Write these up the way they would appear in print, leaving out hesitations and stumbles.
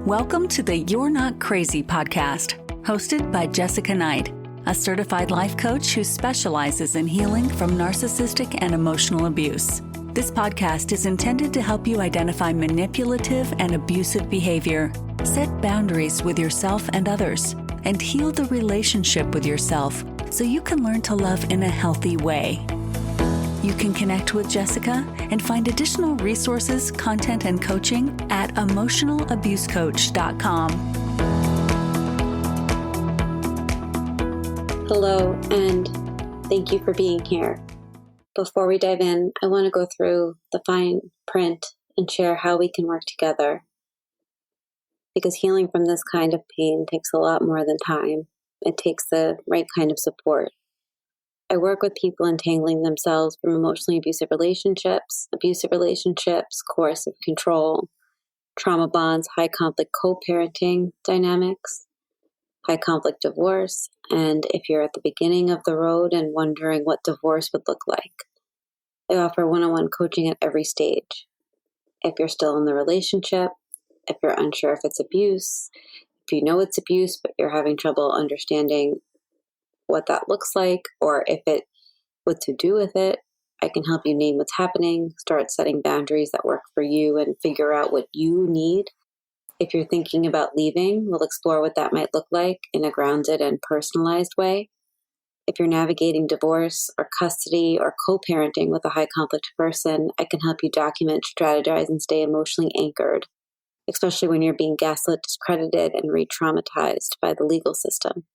Welcome to the You're Not Crazy podcast, hosted by Jessica Knight, a certified life coach who specializes in healing from narcissistic and emotional abuse. This podcast is intended to help you identify manipulative and abusive behavior, set boundaries with yourself and others, and heal the relationship with yourself so you can learn to love in a healthy way. You can connect with Jessica and find additional resources, content, and coaching at emotionalabusecoach.com. Hello, and thank you for being here. Before we dive in, I want to go through the fine print and share how we can work together. Because healing from this kind of pain takes a lot more than time. It takes the right kind of support. I work with people entangling themselves from emotionally abusive relationships, coercive control, trauma bonds, high conflict co-parenting dynamics, high conflict divorce, and if you're at the beginning of the road and wondering what divorce would look like. I offer one-on-one coaching at every stage. If you're still in the relationship, if you're unsure if it's abuse, if you know it's abuse but you're having trouble understanding what that looks like, or what to do with it, I can help you name what's happening, start setting boundaries that work for you, and figure out what you need. If you're thinking about leaving, we'll explore what that might look like in a grounded and personalized way. If you're navigating divorce or custody or co-parenting with a high conflict person, I can help you document, strategize, and stay emotionally anchored, especially when you're being gaslit, discredited, and re-traumatized by the legal system.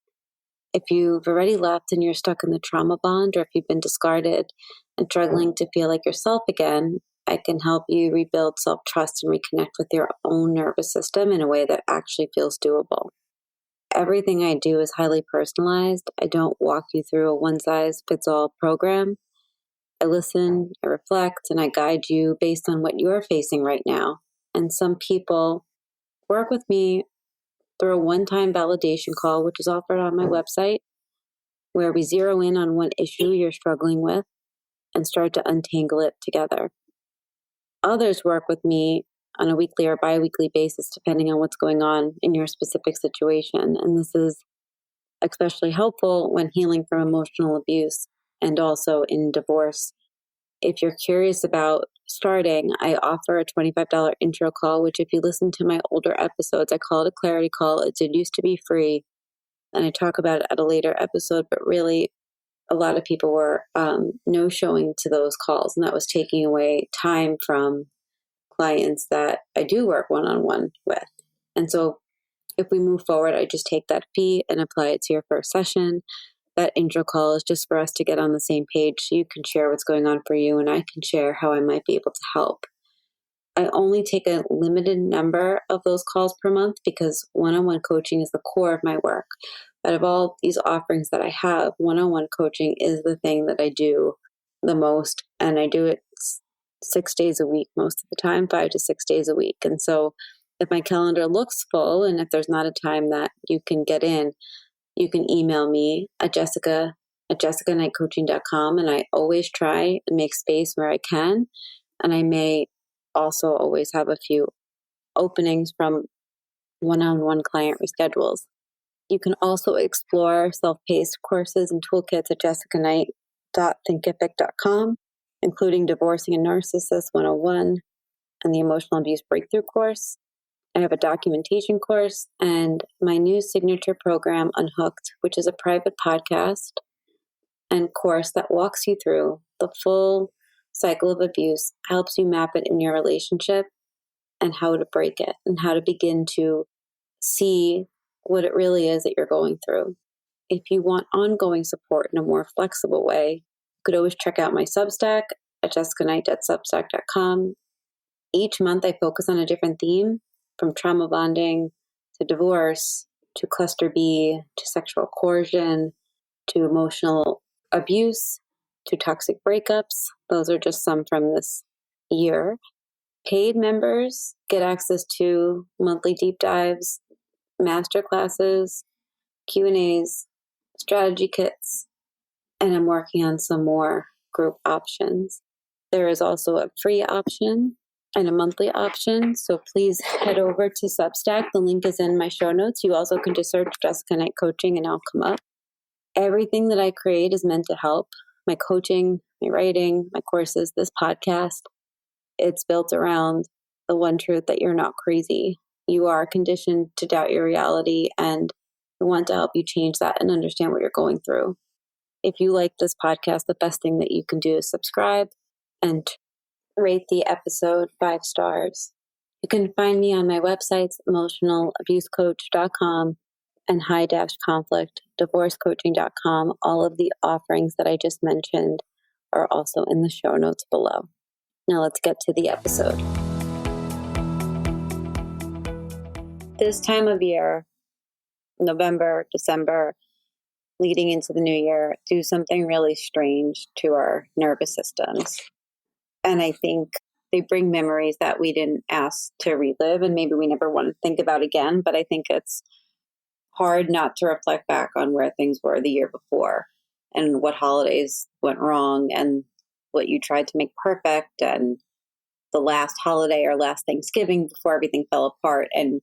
If you've already left and you're stuck in the trauma bond, or if you've been discarded and struggling to feel like yourself again, I can help you rebuild self-trust and reconnect with your own nervous system in a way that actually feels doable. Everything I do is highly personalized. I don't walk you through a one-size-fits-all program. I listen, I reflect, and I guide you based on what you're facing right now. And some people work with me through a one-time validation call, which is offered on my website, where we zero in on one issue you're struggling with and start to untangle it together. Others work with me on a weekly or bi-weekly basis, depending on what's going on in your specific situation. And this is especially helpful when healing from emotional abuse and also in divorce. If you're curious about starting, I offer a $25 intro call, which if you listen to my older episodes, I call it a clarity call. It used to be free, and I talk about it at a later episode, but really a lot of people were no-showing to those calls, and that was taking away time from clients that I do work one-on-one with. And so if we move forward, I just take that fee and apply it to your first session. That intro call is just for us to get on the same page so you can share what's going on for you and I can share how I might be able to help. I only take a limited number of those calls per month because one-on-one coaching is the core of my work. Out of all these offerings that I have, one-on-one coaching is the thing that I do the most, and I do it 6 days a week most of the time, 5 to 6 days a week. And so if my calendar looks full and if there's not a time that you can get in, you can email me at jessicaknightcoaching.com, and I always try and make space where I can. And I may also always have a few openings from one-on-one client reschedules. You can also explore self-paced courses and toolkits at jessicaknight.thinkific.com, including Divorcing a Narcissist 101 and the Emotional Abuse Breakthrough course. I have a documentation course and my new signature program, Unhooked, which is a private podcast and course that walks you through the full cycle of abuse, helps you map it in your relationship and how to break it and how to begin to see what it really is that you're going through. If you want ongoing support in a more flexible way, you could always check out my Substack at jessicaknight.substack.com. Each month I focus on a different theme, from trauma bonding to divorce to cluster B to sexual coercion to emotional abuse to toxic breakups. Those are just some from this year. Paid members get access to monthly deep dives, master classes, Q&As, strategy kits, and I'm working on some more group options. There is also a free option and a monthly option. So please head over to Substack. The link is in my show notes. You also can just search Jessica Knight Coaching and I'll come up. Everything that I create is meant to help. My coaching, my writing, my courses, this podcast, it's built around the one truth that you're not crazy. You are conditioned to doubt your reality, and I want to help you change that and understand what you're going through. If you like this podcast, the best thing that you can do is subscribe and rate the episode 5 stars. You can find me on my websites, emotionalabusecoach.com and high-conflict divorcecoaching.com. All of the offerings that I just mentioned are also in the show notes below. Now let's get to the episode. This time of year, November, December, leading into the new year, do something really strange to our nervous systems. And I think they bring memories that we didn't ask to relive and maybe we never want to think about again. But I think it's hard not to reflect back on where things were the year before and what holidays went wrong and what you tried to make perfect and the last holiday or last Thanksgiving before everything fell apart. And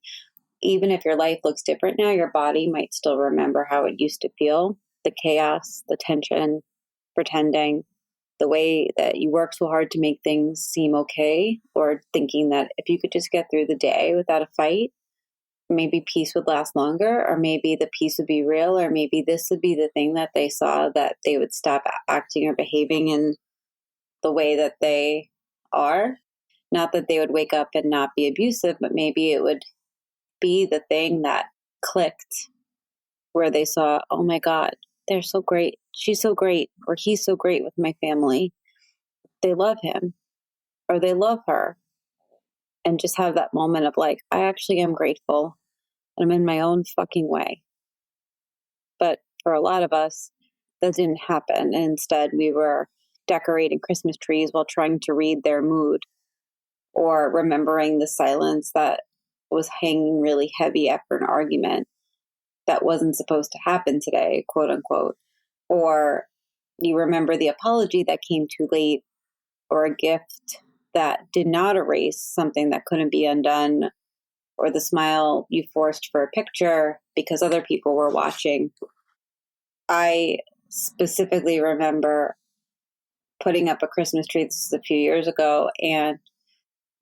even if your life looks different now, your body might still remember how it used to feel, the chaos, the tension, pretending, the way that you work so hard to make things seem okay, or thinking that if you could just get through the day without a fight, maybe peace would last longer, or maybe the peace would be real, or maybe this would be the thing that they saw that they would stop acting or behaving in the way that they are. Not that they would wake up and not be abusive, but maybe it would be the thing that clicked where they saw, oh my God, they're so great. She's so great, or he's so great with my family. They love him, or they love her. And just have that moment of like, I actually am grateful. And I'm in my own fucking way. But for a lot of us, that didn't happen. And instead, we were decorating Christmas trees while trying to read their mood, or remembering the silence that was hanging really heavy after an argument that wasn't supposed to happen today, quote unquote. Or you remember the apology that came too late, or a gift that did not erase something that couldn't be undone, or the smile you forced for a picture because other people were watching. I specifically remember putting up a Christmas tree, this was a few years ago, and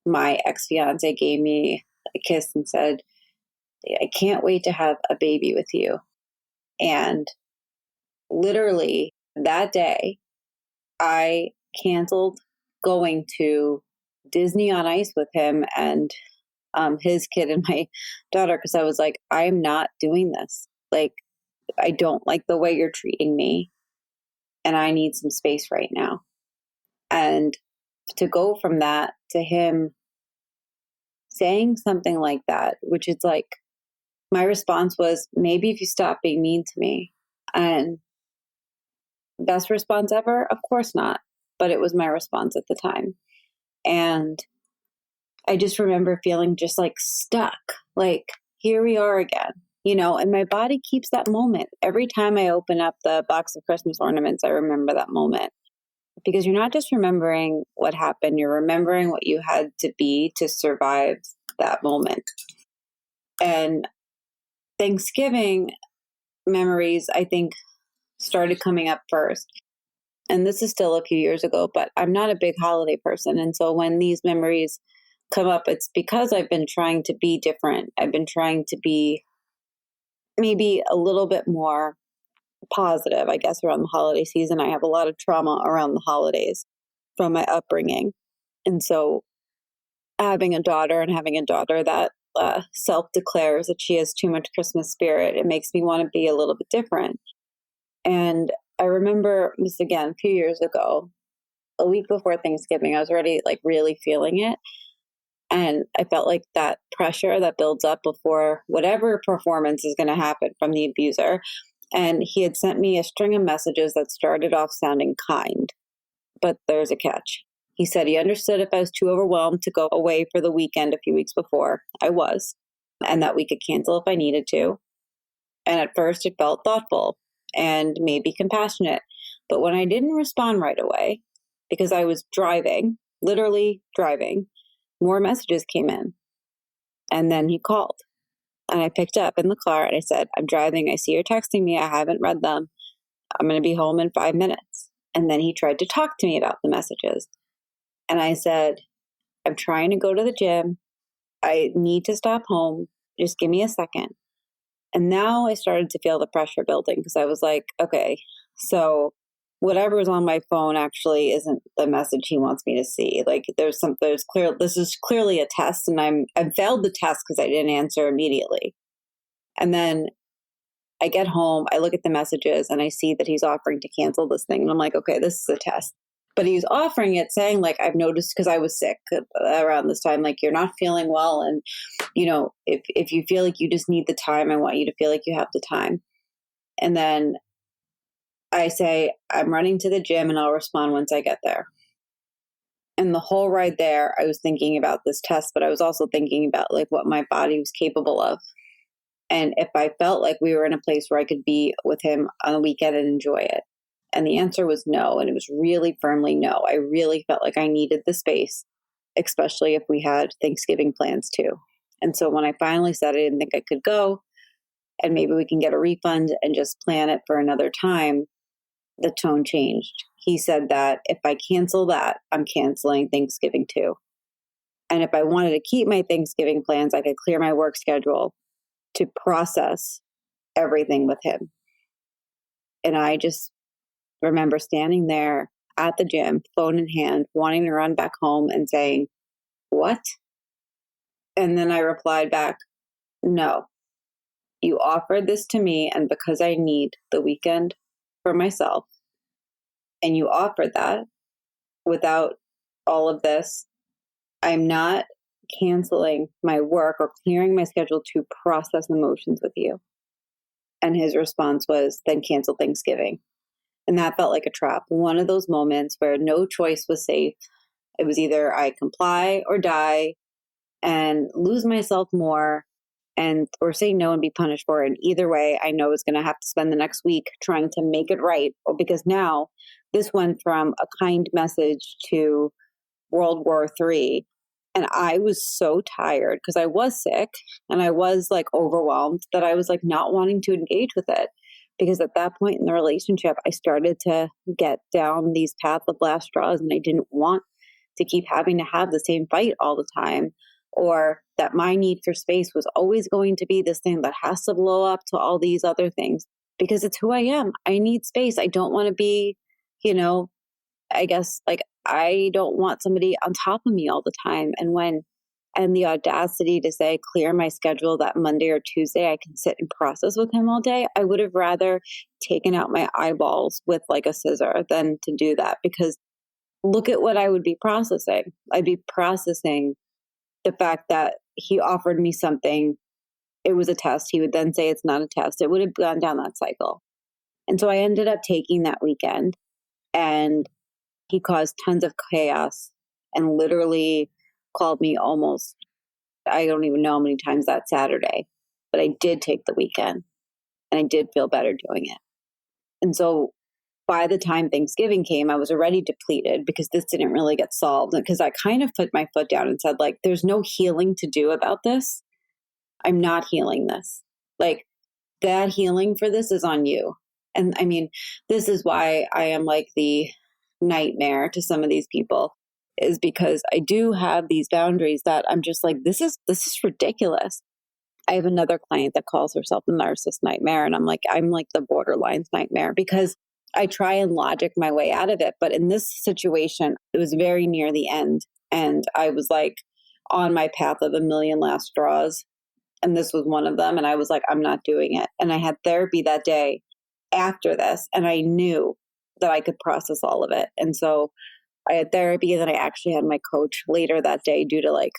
my ex-fiance gave me a kiss and said, I can't wait to have a baby with you. And literally that day, I canceled going to Disney on Ice with him and his kid and my daughter, because I was like, I'm not doing this. Like, I don't like the way you're treating me, and I need some space right now. And to go from that to him saying something like that, which is like, my response was, maybe if you stop being mean to me. And best response ever? Of course not. But it was my response at the time. And I just remember feeling just like stuck, like, here we are again, and my body keeps that moment. Every time I open up the box of Christmas ornaments, I remember that moment, because you're not just remembering what happened, you're remembering what you had to be to survive that moment. And Thanksgiving memories, I think, started coming up first. And this is still a few years ago, but I'm not a big holiday person. And so when these memories come up, it's because I've been trying to be different. I've been trying to be maybe a little bit more positive, I guess, around the holiday season. I have a lot of trauma around the holidays from my upbringing. And so having a daughter that self-declares that she has too much Christmas spirit, it makes me want to be a little bit different. And I remember this again a few years ago, a week before Thanksgiving, I was already like really feeling it. And I felt like that pressure that builds up before whatever performance is going to happen from the abuser. And he had sent me a string of messages that started off sounding kind, but there's a catch. He said he understood if I was too overwhelmed to go away for the weekend a few weeks before. I was, and that we could cancel if I needed to. And at first it felt thoughtful and maybe compassionate. But when I didn't respond right away, because I was driving, literally driving, more messages came in. And then he called and I picked up in the car and I said, I'm driving. I see you're texting me. I haven't read them. I'm going to be home in 5 minutes. And then he tried to talk to me about the messages. And I said, I'm trying to go to the gym. I need to stop home. Just give me a second. And now I started to feel the pressure building because I was like, okay, so whatever is on my phone actually isn't the message he wants me to see. Like there's clear, this is clearly a test and I failed the test because I didn't answer immediately. And then I get home, I look at the messages and I see that he's offering to cancel this thing. And I'm like, okay, this is a test. But he's offering it saying like, I've noticed because I was sick around this time, like you're not feeling well. And, if you feel like you just need the time, I want you to feel like you have the time. And then I say, I'm running to the gym and I'll respond once I get there. And the whole ride there, I was thinking about this test, but I was also thinking about like what my body was capable of. And if I felt like we were in a place where I could be with him on the weekend and enjoy it. And the answer was no. And it was really firmly no. I really felt like I needed the space, especially if we had Thanksgiving plans too. And so when I finally said I didn't think I could go and maybe we can get a refund and just plan it for another time, the tone changed. He said that if I cancel that, I'm canceling Thanksgiving too. And if I wanted to keep my Thanksgiving plans, I could clear my work schedule to process everything with him. And I just remember standing there at the gym, phone in hand, wanting to run back home and saying, what? And then I replied back, no, you offered this to me. And because I need the weekend for myself, and you offered that without all of this, I'm not canceling my work or clearing my schedule to process emotions with you. And his response was, then cancel Thanksgiving. And that felt like a trap. One of those moments where no choice was safe. It was either I comply or die and lose myself more or say no and be punished for it. And either way, I know I was going to have to spend the next week trying to make it right. Because now this went from a kind message to World War III. And I was so tired because I was sick and I was like overwhelmed that I was like not wanting to engage with it. Because at that point in the relationship, I started to get down these paths of last straws and I didn't want to keep having to have the same fight all the time, or that my need for space was always going to be this thing that has to blow up to all these other things because it's who I am. I need space. I don't want to be, I guess like I don't want somebody on top of me all the time. And the audacity to say, clear my schedule that Monday or Tuesday, I can sit and process with him all day. I would have rather taken out my eyeballs with like a scissor than to do that, because look at what I would be processing. I'd be processing the fact that he offered me something. It was a test. He would then say it's not a test. It would have gone down that cycle. And so I ended up taking that weekend and he caused tons of chaos and literally called me almost, I don't even know how many times that Saturday, but I did take the weekend and I did feel better doing it. And so by the time Thanksgiving came, I was already depleted because this didn't really get solved. Because I kind of put my foot down and said, like, there's no healing to do about this. I'm not healing this. Like, that healing for this is on you. And I mean, this is why I am like the nightmare to some of these people, is because I do have these boundaries that I'm just like, this is ridiculous. I have another client that calls herself the narcissist nightmare. And I'm like the borderlines nightmare because I try and logic my way out of it. But in this situation, it was very near the end. And I was like on my path of a million last straws. And this was one of them. And I was like, I'm not doing it. And I had therapy that day after this. And I knew that I could process all of it. And so I had therapy, and then I actually had my coach later that day due to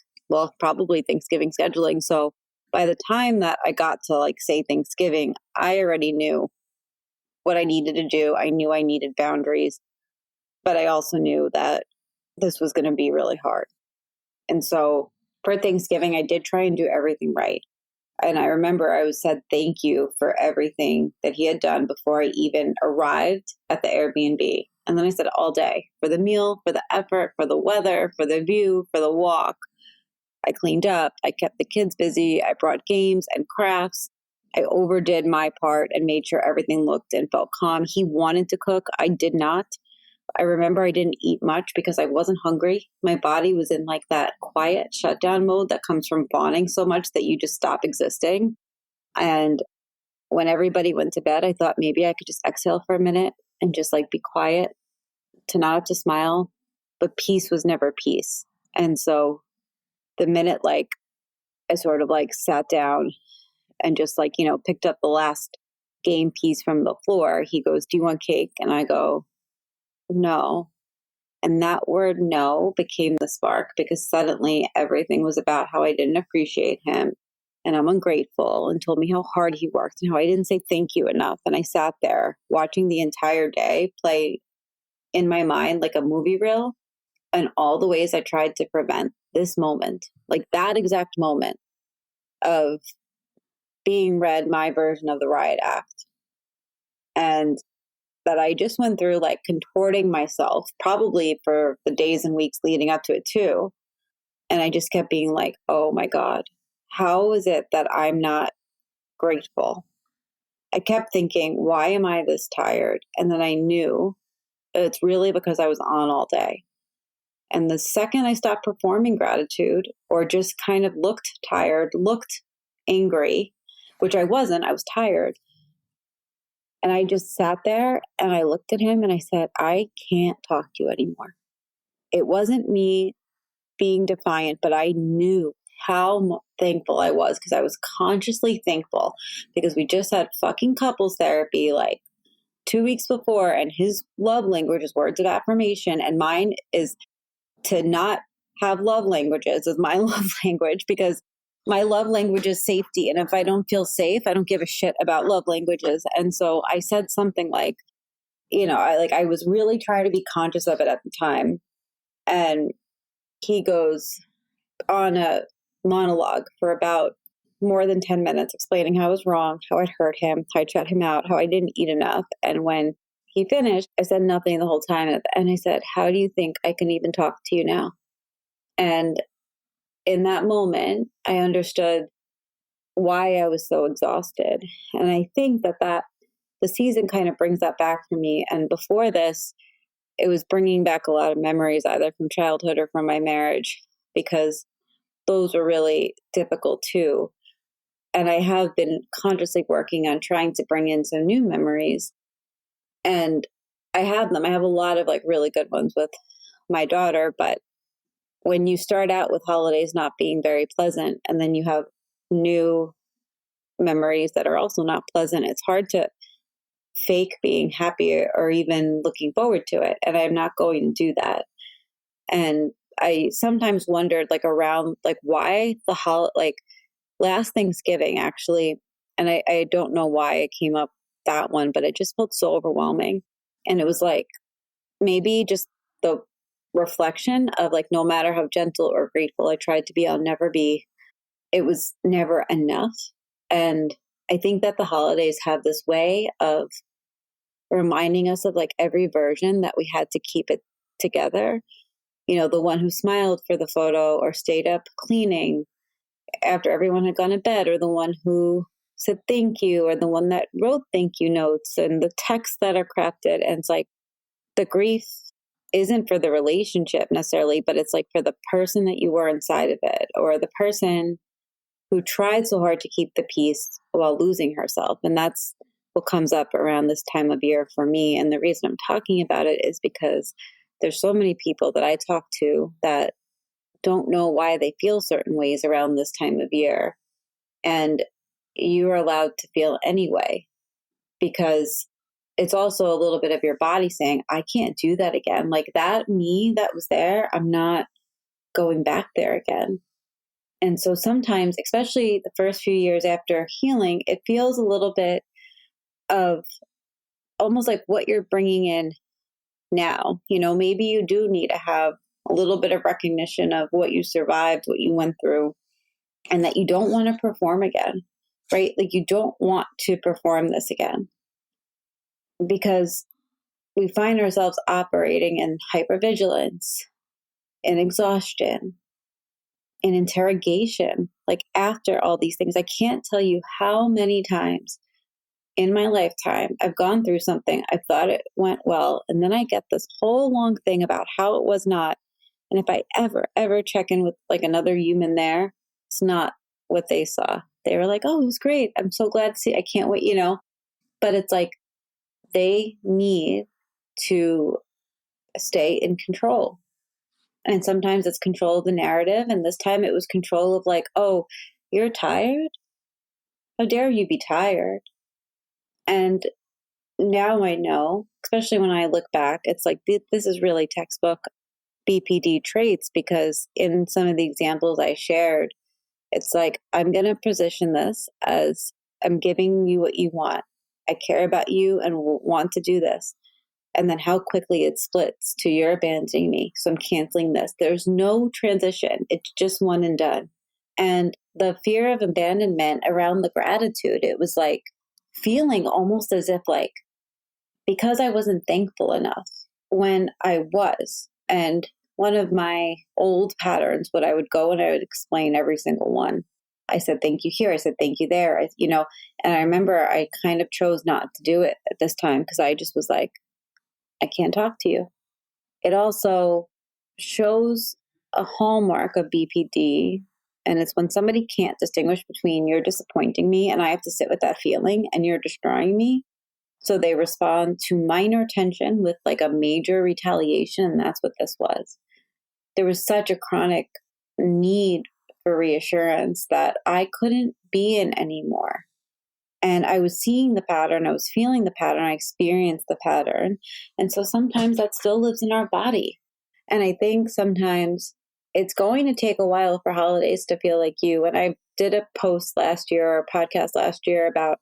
probably Thanksgiving scheduling. So by the time that I got to say Thanksgiving, I already knew what I needed to do. I knew I needed boundaries, but I also knew that this was going to be really hard. And so for Thanksgiving, I did try and do everything right. And I remember I said thank you for everything that he had done before I even arrived at the Airbnb. And then I said all day, for the meal, for the effort, for the weather, for the view, for the walk. I cleaned up. I kept the kids busy. I brought games and crafts. I overdid my part and made sure everything looked and felt calm. He wanted to cook. I did not. I remember I didn't eat much because I wasn't hungry. My body was in like that quiet shutdown mode that comes from bonding so much that you just stop existing. And when everybody went to bed, I thought maybe I could just exhale for a minute and just like be quiet, to not have to smile. But peace was never peace. And so the minute like I sort of like sat down and just like, picked up the last game piece from the floor, he goes, "Do you want cake?" And I go, "No." And that word no became the spark, because suddenly everything was about how I didn't appreciate him and I'm ungrateful, and told me how hard he worked and how I didn't say thank you enough. And I sat there watching the entire day play in my mind like a movie reel, and all the ways I tried to prevent this moment, like that exact moment of being read my version of the riot act. And that I just went through like contorting myself probably for the days and weeks leading up to it too. And I just kept being like, oh my God, how is it that I'm not grateful? I kept thinking, why am I this tired? And then I knew it's really because I was on all day. And the second I stopped performing gratitude, or just kind of looked tired, looked angry, which I wasn't, I was tired. And I just sat there and I looked at him and I said, I can't talk to you anymore. It wasn't me being defiant, but I knew how thankful I was, because I was consciously thankful, because we just had fucking couples therapy like 2 weeks before, and his love language is words of affirmation, and mine is to not have love languages as my love language, because my love language is safety. And if I don't feel safe, I don't give a shit about love languages. And so I said something like, I was really trying to be conscious of it at the time. And he goes on a monologue for about more than 10 minutes explaining how I was wrong, how I'd hurt him, how I shut him out, how I didn't eat enough. And when he finished, I said nothing the whole time. And I said, how do you think I can even talk to you now? And in that moment, I understood why I was so exhausted. And I think that the season kind of brings that back for me. And before this, it was bringing back a lot of memories, either from childhood or from my marriage, because those were really difficult too. And I have been consciously working on trying to bring in some new memories. And I have them. I have a lot of like really good ones with my daughter. But when you start out with holidays not being very pleasant, and then you have new memories that are also not pleasant, it's hard to fake being happy or even looking forward to it. And I'm not going to do that. And I sometimes wondered like around like why like last Thanksgiving actually, and I don't know why it came up that one, but it just felt so overwhelming. And it was like maybe just the reflection of like, no matter how gentle or grateful I tried to be, I'll never be, it was never enough. And I think that the holidays have this way of reminding us of like every version that we had to keep it together. The one who smiled for the photo or stayed up cleaning after everyone had gone to bed, or the one who said thank you, or the one that wrote thank you notes, and the texts that are crafted. And it's like the grief isn't for the relationship necessarily, but it's like for the person that you were inside of it, or the person who tried so hard to keep the peace while losing herself. And that's what comes up around this time of year for me. And the reason I'm talking about it is because there's so many people that I talk to that don't know why they feel certain ways around this time of year. And you are allowed to feel anyway, because it's also a little bit of your body saying, I can't do that again. Like that me that was there, I'm not going back there again. And so sometimes, especially the first few years after healing, it feels a little bit of almost like what you're bringing in now. Maybe you do need to have a little bit of recognition of what you survived, what you went through, and that you don't want to perform again, right? Like you don't want to perform this again, because we find ourselves operating in hypervigilance and exhaustion. an interrogation. Like after all these things, I can't tell you how many times in my lifetime I've gone through something. I thought it went well. And then I get this whole long thing about how it was not. And if I ever check in with like another human there, it's not what they saw. They were like, oh, it was great. I'm so glad to see. I can't wait, but it's like they need to stay in control. And sometimes it's control of the narrative. And this time it was control of like, oh, you're tired? How dare you be tired? And now I know, especially when I look back, it's like this is really textbook BPD traits, because in some of the examples I shared, it's like, I'm going to position this as I'm giving you what you want. I care about you and want to do this. And then how quickly it splits to you're abandoning me. So I'm canceling this. There's no transition. It's just one and done. And the fear of abandonment around the gratitude, it was like feeling almost as if like, because I wasn't thankful enough when I was. And one of my old patterns, what I would go and I would explain every single one. I said, thank you here. I said, thank you there. And I remember I kind of chose not to do it at this time because I just was like, I can't talk to you. It also shows a hallmark of BPD. And it's when somebody can't distinguish between you're disappointing me and I have to sit with that feeling and you're destroying me. So they respond to minor tension with like a major retaliation. And that's what this was. There was such a chronic need for reassurance that I couldn't be in anymore. And I was seeing the pattern. I was feeling the pattern. I experienced the pattern. And so sometimes that still lives in our body. And I think sometimes it's going to take a while for holidays to feel like you. And I did a post last year or a podcast last year about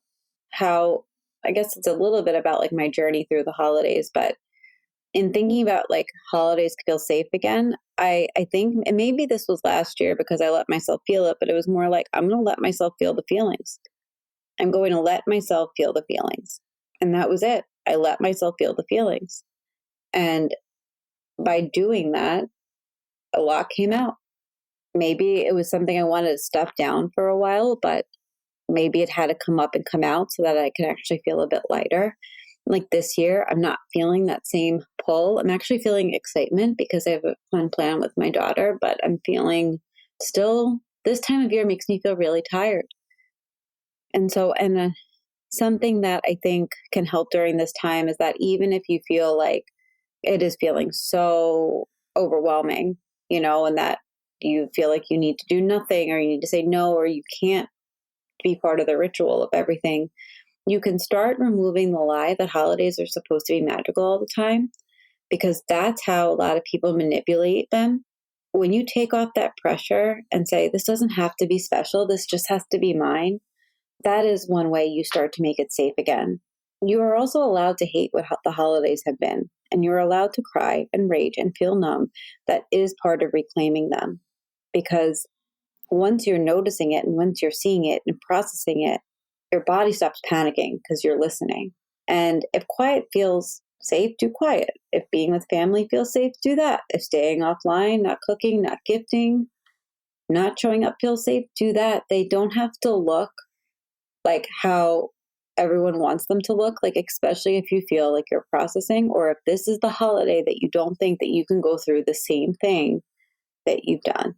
how, I guess it's a little bit about like my journey through the holidays, but in thinking about like holidays feel safe again, I think, and maybe this was last year because I let myself feel it, but it was more like, I'm going to let myself feel the feelings. I'm going to let myself feel the feelings. And that was it. I let myself feel the feelings. And by doing that, a lot came out. Maybe it was something I wanted to stuff down for a while, but maybe it had to come up and come out so that I can actually feel a bit lighter. Like this year, I'm not feeling that same pull. I'm actually feeling excitement because I have a fun plan with my daughter, but I'm feeling still, this time of year makes me feel really tired. And so, something that I think can help during this time is that even if you feel like it is feeling so overwhelming, and that you feel like you need to do nothing or you need to say no, or you can't be part of the ritual of everything, you can start removing the lie that holidays are supposed to be magical all the time, because that's how a lot of people manipulate them. When you take off that pressure and say, this doesn't have to be special, this just has to be mine, that is one way you start to make it safe again. You are also allowed to hate what the holidays have been, and you're allowed to cry and rage and feel numb. That is part of reclaiming them, because once you're noticing it and once you're seeing it and processing it, your body stops panicking because you're listening. And if quiet feels safe, do quiet. If being with family feels safe, do that. If staying offline, not cooking, not gifting, not showing up feels safe, do that. They don't have to look like how everyone wants them to look, like especially if you feel like you're processing, or if this is the holiday that you don't think that you can go through the same thing that you've done.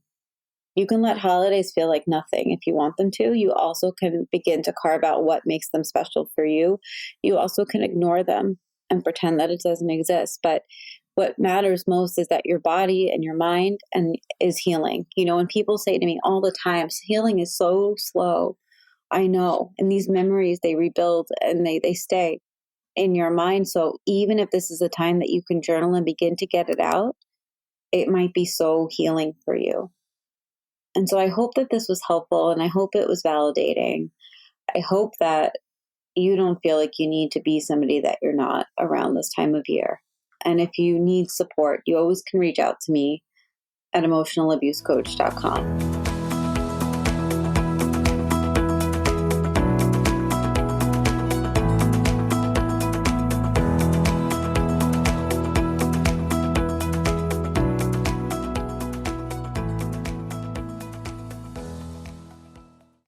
You can let holidays feel like nothing if you want them to. You also can begin to carve out what makes them special for you. You also can ignore them and pretend that it doesn't exist. But what matters most is that your body and your mind is healing. When people say to me all the time, healing is so slow. I know. And these memories, they rebuild and they stay in your mind. So even if this is a time that you can journal and begin to get it out, it might be so healing for you. And so I hope that this was helpful, and I hope it was validating. I hope that you don't feel like you need to be somebody that you're not around this time of year. And if you need support, you always can reach out to me at emotionalabusecoach.com.